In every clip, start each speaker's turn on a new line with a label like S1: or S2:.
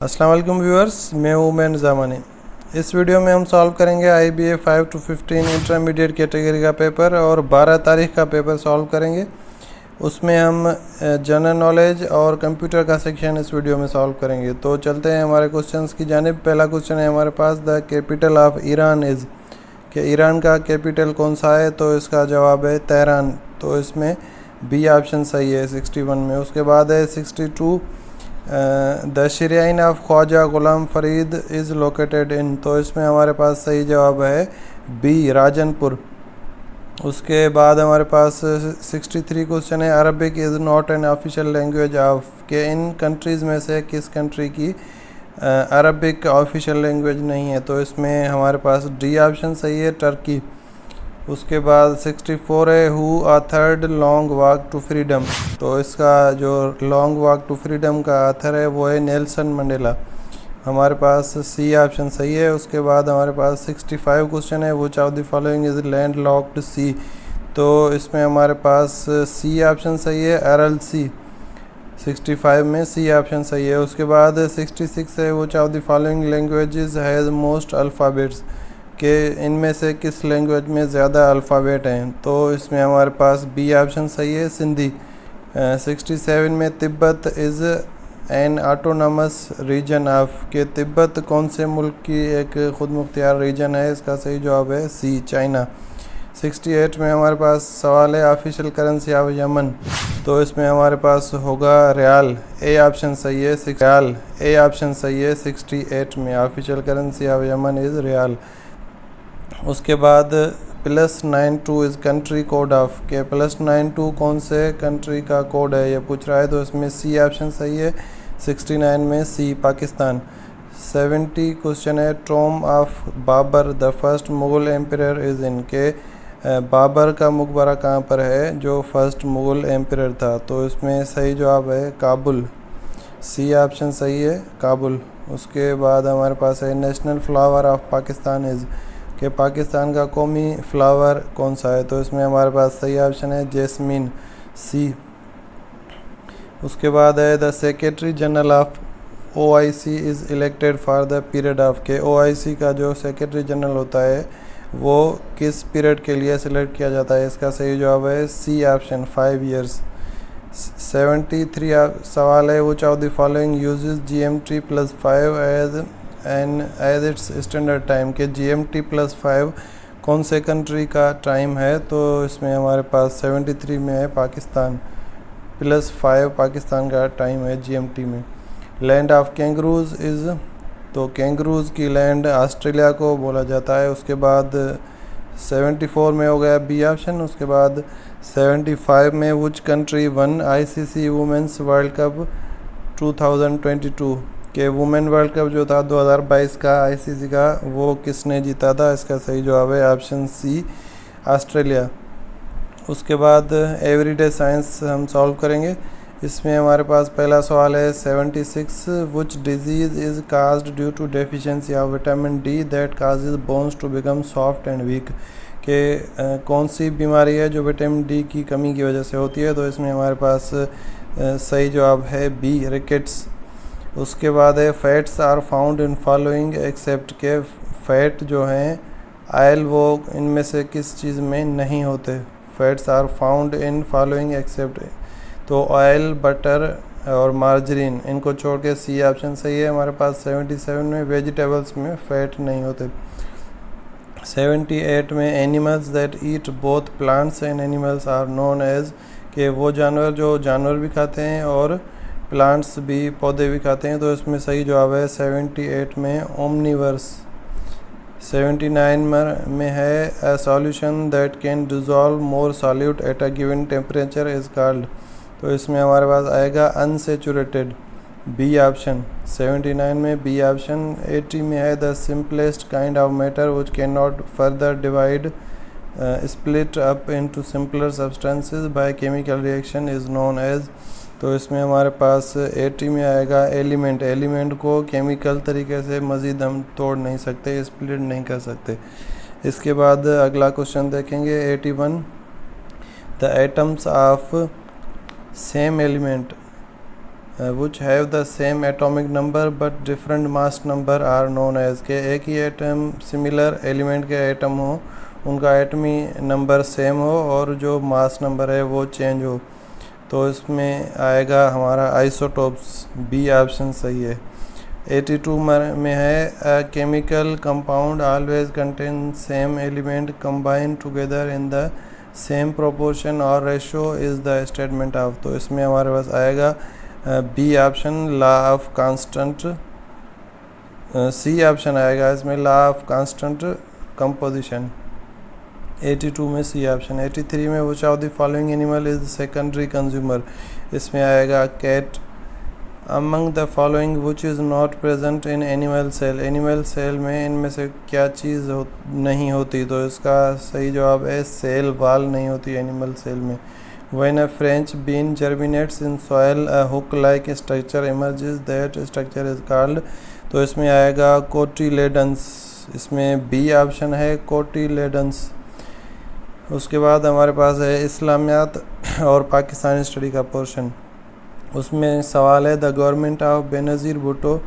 S1: अस्सलाम वालेकुम व्यूअर्स, मैं हूं उमैन ज़मानी। इस वीडियो में हम सॉल्व करेंगे IBA 5 to 15 इंटरमीडिएट कैटेगरी का पेपर और 12 तारीख का पेपर सॉल्व करेंगे। उसमें हम जनरल नॉलेज और कंप्यूटर का सेक्शन इस वीडियो में सॉल्व करेंगे। तो चलते हैं हमारे क्वेश्चंस की जानिब। पहला क्वेश्चन है हमारे पास, the capital of Iran is, कि ईरान का कैपिटल कौन सा है? तो इसका जवाब है तेहरान। तो इसमें बी ऑप्शन सही है 61 में। उसके बाद है 62, the shrine of Khwaja Ghulam Farid is located in. तो इसमें हमारे पास सही जवाब है बी, राजनपुर। उसके बाद हमारे पास 63 क्वेश्चन है, Arabic is not an official language of, के इन कंट्रीज़ में से किस कंट्री की अरबिक ऑफिशियल लैंग्वेज नहीं है? तो इसमें हमारे पास डी ऑप्शन सही है, टर्की। उसके बाद 64 है, who authored long walk to freedom. तो इसका जो लॉन्ग वॉक टू फ्रीडम का ऑथर है वो है नेल्सन मंडेला। हमारे पास सी ऑप्शन सही है। उसके बाद हमारे पास 65 क्वेश्चन है, which of the following is landlocked sea. तो इसमें हमारे पास सी ऑप्शन सही है, अरल सी। 65 में सी ऑप्शन सही है। उसके बाद 66 है, which of the following languages has most alphabets, कि इनमें से किस लैंग्वेज में ज़्यादा अल्फ़ाबेट हैं? तो इसमें हमारे पास बी ऑप्शन सही है, सिंधी। 67 में Tibet is an autonomous region of, के तिब्बत कौन से मुल्क की एक ख़ुद मुख्तियार रीजन है? इसका सही जवाब है सी, चाइना। 68 में हमारे पास सवाल है, ऑफिशियल करेंसी ऑफ यमन। तो इसमें हमारे पास होगा रियाल, ए ऑप्शन सही है। रियाल, ए ऑप्शन सही है। 68 में official currency of Yemen is rial. उसके बाद +92 इज़ कंट्री कोड ऑफ, के +92 कौन से कंट्री का कोड है ये पूछ रहा है। तो इसमें सी ऑप्शन सही है। 69 में सी, पाकिस्तान। 70 क्वेश्चन है, tomb of Babur the first Mughal emperor is in, के बाबर का मकबरा कहाँ पर है जो फर्स्ट मुग़ल एम्परर था? तो इसमें सही जवाब है काबुल, सी ऑप्शन सही है, काबुल। उसके बाद हमारे पास है, national flower of Pakistan is, कि पाकिस्तान का कौमी फ्लावर कौन सा है? तो इसमें हमारे पास सही ऑप्शन है जैस्मीन, सी। उसके बाद है, the secretary general of OIC is elected for the period of, के OIC का जो सेक्रेटरी जनरल होता है वो किस पीरियड के लिए सिलेक्ट किया जाता है? इसका सही जवाब है सी ऑप्शन, 5 ईयर्स। 73 सवाल है, which of the following uses GMT +5 as its standard time, के GMT +5 कौन से कंट्री का टाइम है? तो इसमें हमारे पास 73 में है, पाकिस्तान। +5 पाकिस्तान का टाइम है GMT में। लैंड ऑफ कैंगरूज इज़, तो कैंगरूज की लैंड ऑस्ट्रेलिया को बोला जाता है। उसके बाद 74 में हो गया बी ऑप्शन। उसके बाद 75 में, which country one ICC women's world cup 2022, के वुमेन वर्ल्ड कप जो था 2022 का ICC का, वो किसने जीता था? इसका सही जवाब है ऑप्शन सी, ऑस्ट्रेलिया। उसके बाद एवरीडे साइंस हम सॉल्व करेंगे। इसमें हमारे पास पहला सवाल है 76, which disease is caused due to deficiency of vitamin D that causes bones to become soft and weak, के कौन सी बीमारी है जो विटामिन D की कमी की वजह से होती है? तो इसमें हमारे पास सही जवाब है बी, रिकेट्स। उसके बाद है, fats are found in following except, के फैट जो हैं आयल वो इनमें से किस चीज़ में नहीं होते? Fats are found in following except, तो ऑयल, बटर और मार्जरीन, इनको छोड़ के सी ऑप्शन सही है हमारे पास। 77 में, वेजिटेबल्स में फैट नहीं होते। 78 में, animals that eat both plants and animals are known as, के वो जानवर जो जानवर भी खाते हैं और प्लांट्स भी, पौधे भी खाते हैं। तो इसमें सही जवाब है 78 में, ओमनीवर्स। 79 में है, a solution that can dissolve more solute at a given temperature is called. तो इसमें हमारे पास आएगा अनसेचुरेटेड, बी ऑप्शन। 79 में बी ऑप्शन। 80 में है, the simplest kind of matter which can not further divide split up into simpler substances by chemical reaction is known as. तो इसमें हमारे पास 80 में आएगा एलिमेंट। एलिमेंट को केमिकल तरीके से मज़ीद हम तोड़ नहीं सकते, स्प्लिट नहीं कर सकते। इसके बाद अगला क्वेश्चन देखेंगे 81, the atoms of same element which have the same atomic number but different mass number are known as, के एक ही एटम सिमिलर एलिमेंट के एटम हो, उनका एटमी नंबर सेम हो और जो मास नंबर है वो चेंज हो, तो इसमें आएगा हमारा आइसोटोप्स। बी ऑप्शन सही है। 82 में है a chemical compound always contain same element combine together in the same proportion और ratio is the statement of, तो इसमें हमारे पास आएगा B option law of constant. C option आएगा इसमें लॉ ऑफ कांस्टेंट कंपोजिशन। 82 में सी ऑप्शन। 83 में which of the following animal is secondary consumer, इसमें आएगा cat. Among the following which is not present in animal cell, animal cell में इनमें से क्या चीज़ नहीं होती, तो इसका सही जवाब है सेल वाल नहीं होती एनिमल सेल में। When a French bean germinates in soil, a hook-like structure emerges. That structure is called, तो इसमें आएगा कोटिलेडन्स, इसमें बी ऑप्शन है कोटिलेडन्स। उसके बाद हमारे पास है इस्लामियात और पाकिस्तानी स्टडी का पोर्शन, उसमें सवाल है the government of Benazir Bhutto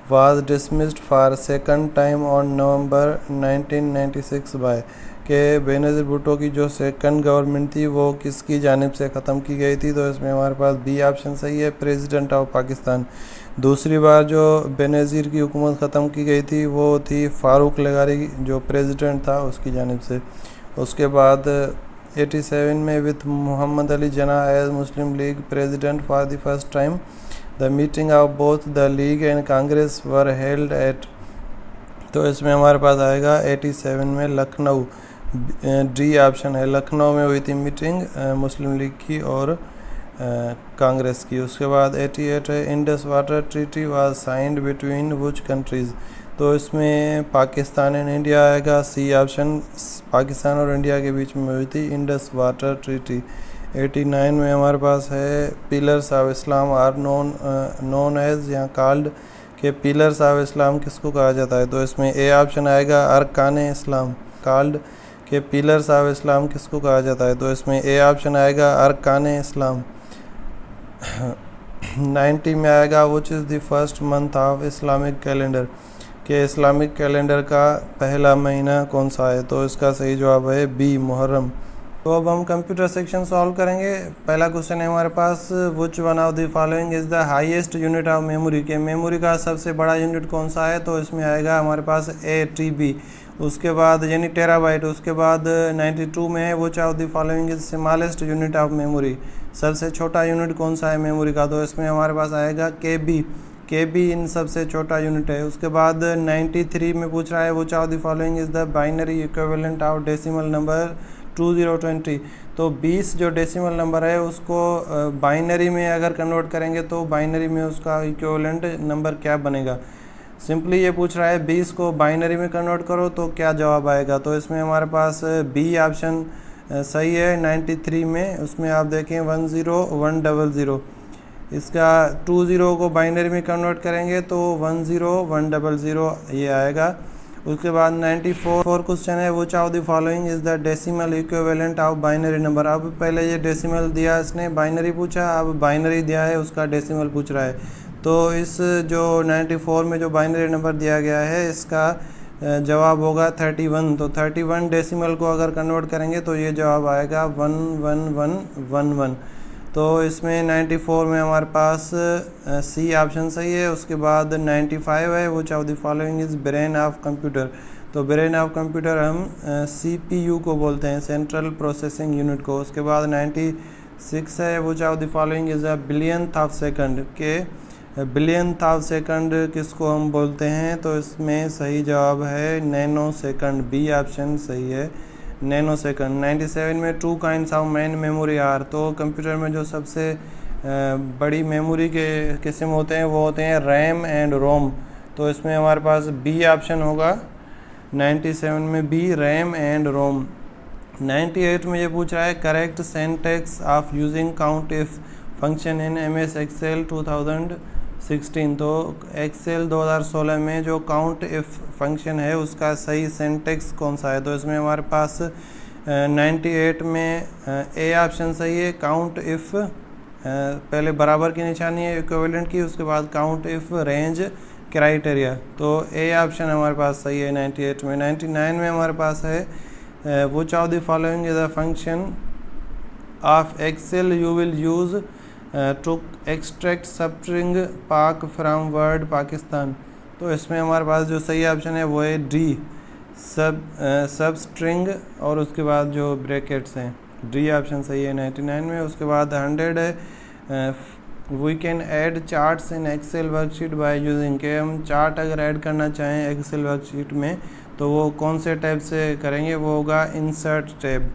S1: was dismissed for second time on November 1996 by, के बेनज़ीर भुट्टो की जो सेकंड गवर्नमेंट थी वो किसकी जानिब से ख़त्म की गई थी, तो इसमें हमारे पास बी ऑप्शन सही है प्रेसिडेंट ऑफ पाकिस्तान। दूसरी बार जो बेनज़ीर की हुकूमत ख़त्म की गई थी वो थी फ़ारूक लगारी जो प्रेसिडेंट था उसकी जानिब से। उसके बाद 87 में with Mohammad Ali Jinnah as Muslim League president for the first time, the meeting of both the League and Congress were held at, तो इसमें हमारे पास आएगा 87 में लखनऊ, डी ऑप्शन है लखनऊ में हुई थी मीटिंग मुस्लिम लीग की और कांग्रेस की। उसके बाद 88 है Indus water treaty was signed between which countries, तो इसमें पाकिस्तान एंड इंडिया आएगा, सी ऑप्शन पाकिस्तान और इंडिया के बीच में हुई थी इंडस वाटर ट्रीटी। 89 में हमारे पास है pillars of Islam are known as या कॉल्ड, के पिलर्स ऑफ इस्लाम किसको कहा जाता है, तो इसमें ए ऑप्शन आएगा अरकान इस्लाम। कॉल्ड के पिलर्स ऑफ इस्लाम किसको कहा जाता है, तो इसमें ए ऑप्शन आएगा अरकान इस्लाम। 90 में आएगा which is the first month of Islamic calendar, के इस्लामिक कैलेंडर का पहला महीना कौन सा है, तो इसका सही जवाब है बी मुहर्रम। तो अब हम कंप्यूटर सेक्शन सॉल्व करेंगे। पहला क्वेश्चन है हमारे पास which one of the following is the highest unit of memory, के मेमोरी का सबसे बड़ा यूनिट कौन सा है, तो इसमें आएगा हमारे पास ATB। उसके बाद यानी टेराबाइट। उसके बाद 92 में है which of the following is smallest unit of memory, सबसे छोटा यूनिट कौन सा है मेमोरी का, तो इसमें हमारे पास आएगा KB इन सबसे छोटा यूनिट है। उसके बाद 93 में पूछ रहा है which of the following is the binary equivalent of decimal number 2020, तो 20 जो डेसिमल नंबर है उसको बाइनरी में अगर कन्वर्ट करेंगे तो बाइनरी में उसका इक्विवेलेंट नंबर क्या बनेगा। सिंपली ये पूछ रहा है 20 को बाइनरी में कन्वर्ट करो तो क्या जवाब आएगा, तो इसमें हमारे पास बी ऑप्शन सही है 93 में। उसमें आप देखें 10100, इसका 20 को बाइनरी में कन्वर्ट करेंगे तो 10100 ये आएगा। उसके बाद 94 क्वेश्चन है which of the following is the decimal equivalent of binary number. अब पहले ये डेसिमल दिया इसने बाइनरी पूछा, अब बाइनरी दिया है उसका डेसिमल पूछ रहा है, तो इस जो 94 में जो बाइनरी नंबर दिया गया है इसका जवाब होगा 31, तो 31 डेसिमल को अगर कन्वर्ट करेंगे तो ये जवाब आएगा 11111, तो इसमें 94 में हमारे पास सी ऑप्शन सही है। उसके बाद 95 है which of the following is brain of computer, तो ब्रेन ऑफ कंप्यूटर हम CPU को बोलते हैं, सेंट्रल प्रोसेसिंग यूनिट को। उसके बाद 96 है which of the following is a billionth of second, के बिलियंथ ऑफ सेकंड किसको हम बोलते हैं, तो इसमें सही जवाब है नैनो सेकंड, बी ऑप्शन सही है नैनो सेकंड। 97 में 2 kinds of main memory are, तो कंप्यूटर में जो सबसे बड़ी मेमोरी के किस्म होते हैं वो होते हैं रैम एंड रोम, तो इसमें हमारे पास बी ऑप्शन होगा 97 में बी रैम एंड रोम। 98 में ये पूछ रहा है correct syntax of using count if function in MS Excel 2016, तो एक्सेल 2016 में जो काउंट इफ फंक्शन है उसका सही सिंटैक्स कौन सा है, तो इसमें हमारे पास 98 में ए ऑप्शन सही है काउंट इफ पहले बराबर की निशानी है इक्विवेलेंट की, उसके बाद काउंट इफ रेंज क्राइटेरिया। तो ए ऑप्शन हमारे पास सही है 98 में। 99 में हमारे पास है which of the following is a function of Excel you will use to extract substring Pak from word Pakistan. तो इसमें हमारे पास जो सही ऑप्शन है वो है डी, सब स्ट्रिंग और उसके बाद जो ब्रैकेट्स हैं, डी ऑप्शन सही है 99 में। उसके बाद 100 है we can add charts in Excel worksheet by using, के हम चार्ट अगर ऐड करना चाहें एक्सेल वर्कशीट में तो वो कौन से टैब से करेंगे, वो होगा इंसर्ट टैब।